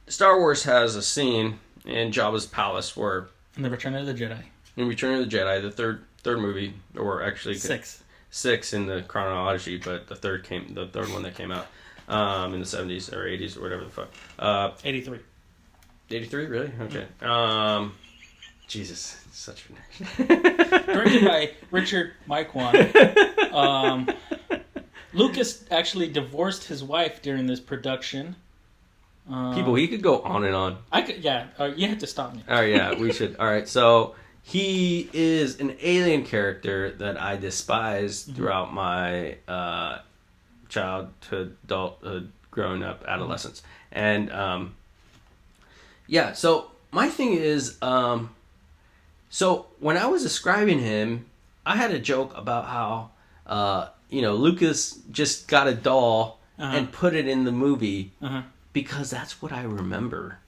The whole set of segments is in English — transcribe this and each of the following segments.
Star Wars has a scene in Jabba's palace where In the Return of the Jedi. in Return of the Jedi, the third movie, or actually six in the chronology, but the third one that came out in the 70s or 80s or whatever the fuck. 83. 83, really? Okay. Jesus, such a Directed by Richard Mikewan. Lucas actually divorced his wife during this production. People, he could go on and on. You have to stop me. Oh yeah, we should. All right, so he is an alien character that I despised throughout my childhood, adulthood, growing up, adolescence, and yeah. So my thing is, so when I was describing him, I had a joke about how Lucas just got a doll and put it in the movie. Because that's what I remember.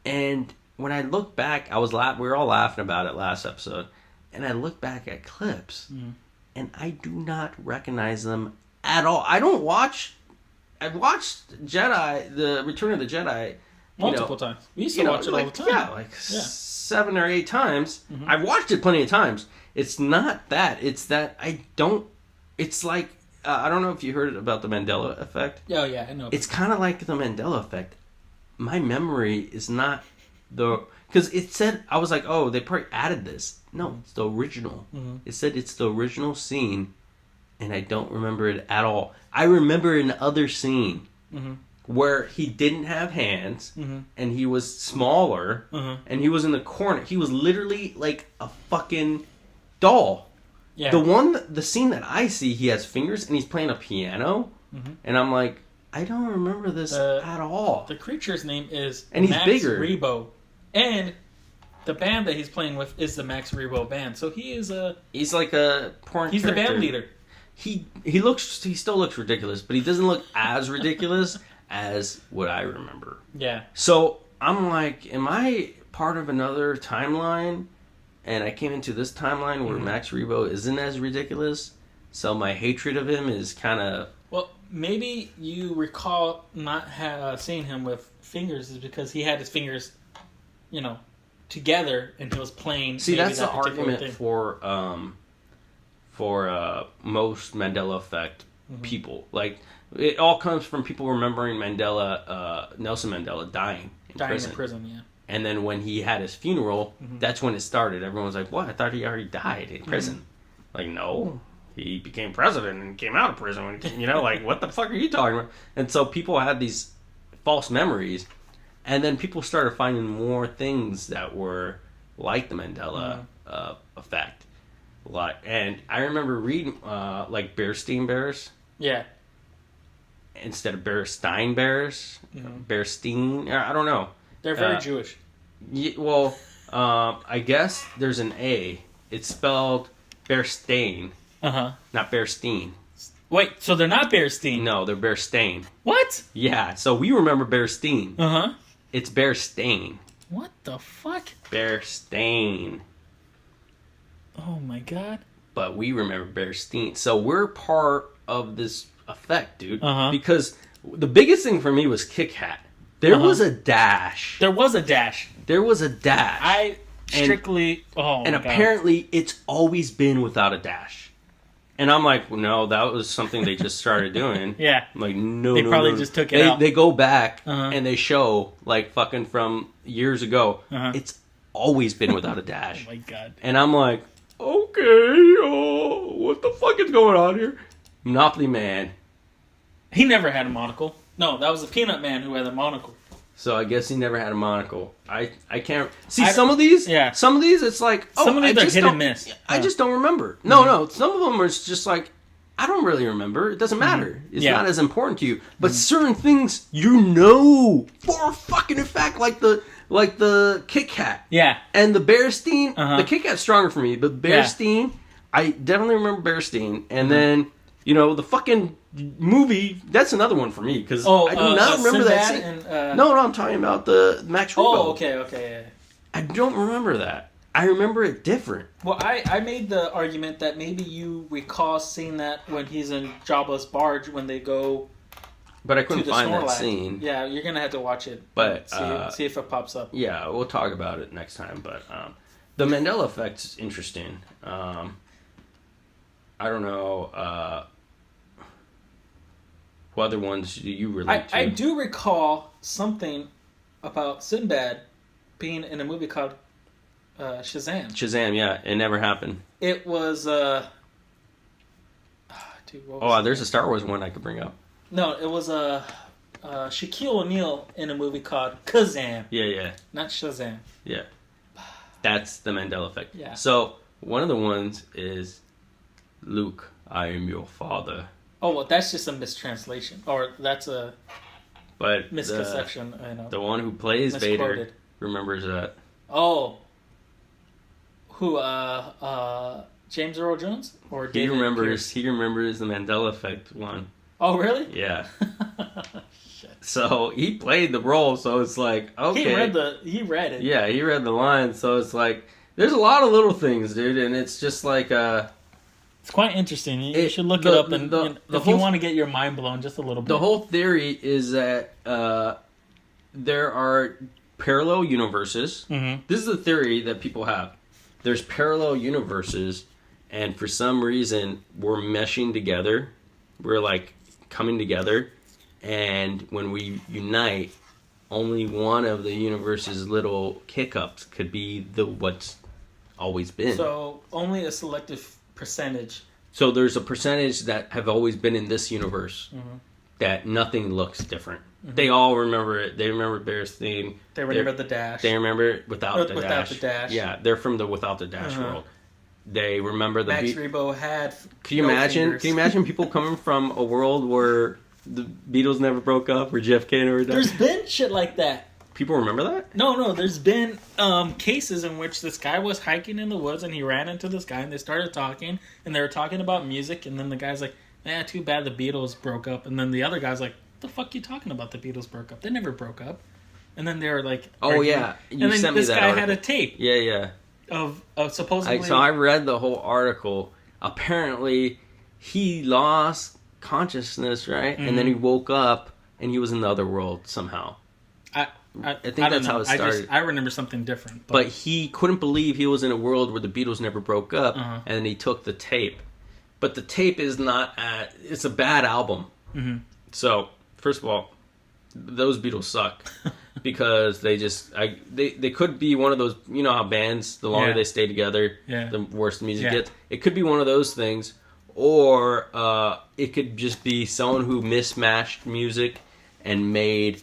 And when I look back, we were all laughing about it last episode, and I look back at clips, and I do not recognize them at all. I watched the Return of the Jedi multiple times. We used to watch it all the time. Yeah, 7 or 8 times. I've watched it plenty of times. It's not that. It's that I don't. It's like. I don't know if you heard about the Mandela Effect. Oh, yeah, I know. It's kind of like the Mandela Effect. My memory is not because it said, I was like, oh, they probably added this. No, it's the original. It said it's the original scene, and I don't remember it at all. I remember another scene where he didn't have hands, and he was smaller, and he was in the corner. He was literally like a fucking doll. Yeah. The scene that I see, he has fingers and he's playing a piano, and I'm like, I don't remember this at all. The creature's name is Max bigger. Rebo, and the band that he's playing with is the Max Rebo band. So he's like a porn. He's character. The band leader. He still looks ridiculous, but he doesn't look as ridiculous as what I remember. Yeah. So I'm like, am I part of another timeline? And I came into this timeline where Max Rebo isn't as ridiculous, so my hatred of him is kind of... Well, maybe you recall not seeing him with fingers is because he had his fingers, together, and he was playing... See, that's the argument for most Mandela Effect people. Like, it all comes from people remembering Nelson Mandela dying in prison, yeah. And then when he had his funeral, that's when it started. Everyone was like, what? I thought he already died in prison. Like, no. He became president and came out of prison. Like, what the fuck are you talking about? And so people had these false memories. And then people started finding more things that were like the Mandela effect. And I remember reading, like, Bearstein Bears. Yeah. Instead of Bearstein Bears. Bearstein. I don't know. They're very Jewish. I guess there's an A. It's spelled Bearstain. Not Bearstein. Wait, so they're not Bearstein? No, they're Bearstain. What? Yeah, so we remember Bearstein. It's Bearstain. What the fuck? Bearstain. Oh my god. But we remember Bearstain. So we're part of this effect, dude. Because the biggest thing for me was Kit Kat. There was a dash. There was a dash. And apparently it's always been without a dash. And I'm like, no, that was something they just started doing. Yeah. I'm like, no, They probably just took it out. They go back and they show, like, fucking from years ago, it's always been without a dash. Oh my god. And I'm like, okay, what the fuck is going on here? Monopoly Man. He never had a monocle. No, that was the Peanut Man who had a monocle. So I guess he never had a monocle. I can't see some of these. Yeah, some of these it's like some of these are hit and miss. I just don't remember. No, some of them are just like I don't really remember. It doesn't matter. It's not as important to you. But certain things for a fucking fact, like the Kit Kat. Yeah, and the Bearstein. The Kit Kat's stronger for me, but Bearstein, I definitely remember Bearstein, and then. The fucking movie, that's another one for me, because I do not remember that scene. No, I'm talking about the Max Rebo. Oh, okay. I don't remember that. I remember it different. Well, I made the argument that maybe you recall seeing that when he's in Jabba's barge when they go But I couldn't find that scene. Yeah, you're gonna have to watch it. But see if it pops up. Yeah, we'll talk about it next time. But the Mandela Effect is interesting. I don't know. What other ones do you relate to? I do recall something about Sinbad being in a movie called Shazam. Shazam, yeah, it never happened. It was. Dude, there's a Star Wars one I could bring up. No, it was Shaquille O'Neal in a movie called Kazam. Yeah. Not Shazam. Yeah. That's the Mandela Effect. Yeah. So, one of the ones is, Luke, I am your father. Oh, well, that's just a mistranslation. Or that's a misconception. The one who plays Vader remembers that. Oh. Who, James Earl Jones? Or David Pierce? He remembers the Mandela Effect one. Oh, really? Yeah. Shit. So he played the role, so it's like, okay. He read it. Yeah, he read the line, so it's like, there's a lot of little things, dude, and it's just like, it's quite interesting. You should look it up, and if you want to get your mind blown just a little bit. The whole theory is that there are parallel universes. Mm-hmm. This is the theory that people have. There's parallel universes, and for some reason, we're meshing together. We're like coming together, and when we unite, only one of the universe's little hiccups could be what's always been. So only a selective percentage. So there's a percentage that have always been in this universe that nothing looks different. Mm-hmm. They all remember it. They remember Bear's theme. They remember the dash. They remember it without the dash. The dash. Yeah, they're from the without the dash world. They remember the Max Rebo had. Can you imagine? Can you imagine people coming from a world where the Beatles never broke up, or JFK never died? There's been shit like that. People remember that? No. There's been cases in which this guy was hiking in the woods and he ran into this guy and they started talking and they were talking about music, and then the guy's like, too bad the Beatles broke up. And then the other guy's like, what the fuck you talking about? The Beatles broke up. They never broke up. And then they were like, yeah, you sent me that. This guy had a tape. Yeah. Of supposedly. So I read the whole article. Apparently, he lost consciousness, right? Mm-hmm. And then he woke up and he was in the other world somehow. I think that's how it started. I remember something different. But he couldn't believe he was in a world where the Beatles never broke up, and then he took the tape. But the tape is not it's a bad album. Mm-hmm. So, first of all, those Beatles suck. Because they just, they could be one of those, you know how bands, the longer they stay together, the worse the music gets. It could be one of those things, or it could just be someone who mismatched music and made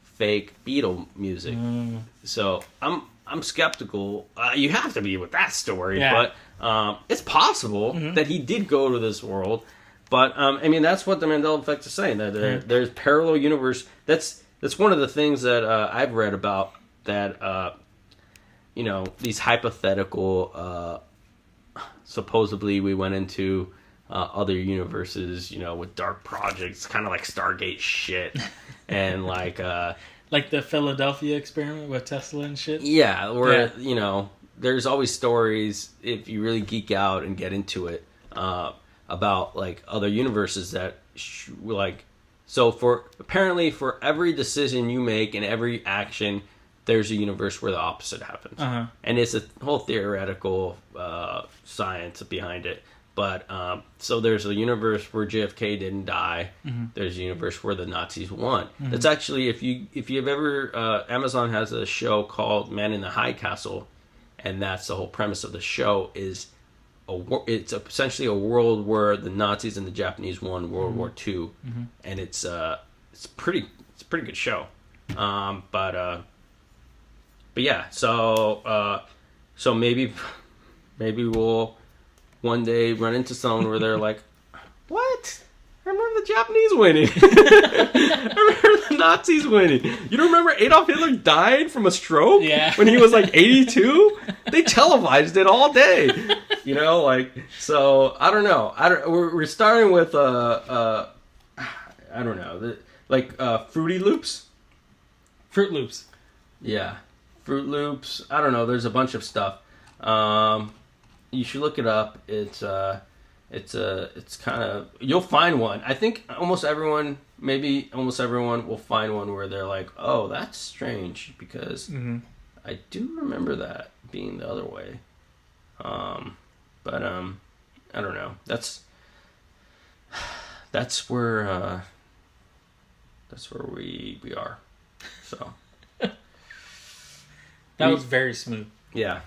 fake Beatle music. So I'm skeptical. You have to be with that story, but it's possible that he did go to this world. But I mean, that's what the Mandela Effect is saying. That there's parallel universe. That's one of the things that I've read about, that, these hypothetical, supposedly we went into other universes, with dark projects, kind of like Stargate shit, and like... like the Philadelphia experiment with Tesla and shit? Yeah, where, there's always stories, if you really geek out and get into it, about, like, other universes that, So apparently for every decision you make and every action, there's a universe where the opposite happens. And it's a whole theoretical science behind it. But so there's a universe where JFK didn't die. There's a universe where the Nazis won. That's actually, if you've ever, Amazon has a show called Man in the High Castle, and that's the whole premise of the show is it's essentially a world where the Nazis and the Japanese won World War II, and it's a pretty good show. But yeah, so maybe we'll one day run into someone where they're like, what? I remember the Japanese winning. I remember the Nazis winning. You don't remember Adolf Hitler died from a stroke? Yeah. When he was like 82? They televised it all day. So I don't know. We're starting with I don't know, Fruity Loops. Fruit Loops. Yeah, Fruit Loops. I don't know. There's a bunch of stuff. You should look it up. It's it's kind of, you'll find one. I think maybe almost everyone will find one where they're like, oh, that's strange, because I do remember that being the other way. But I don't know. That's where we are. So that was very smooth. Yeah.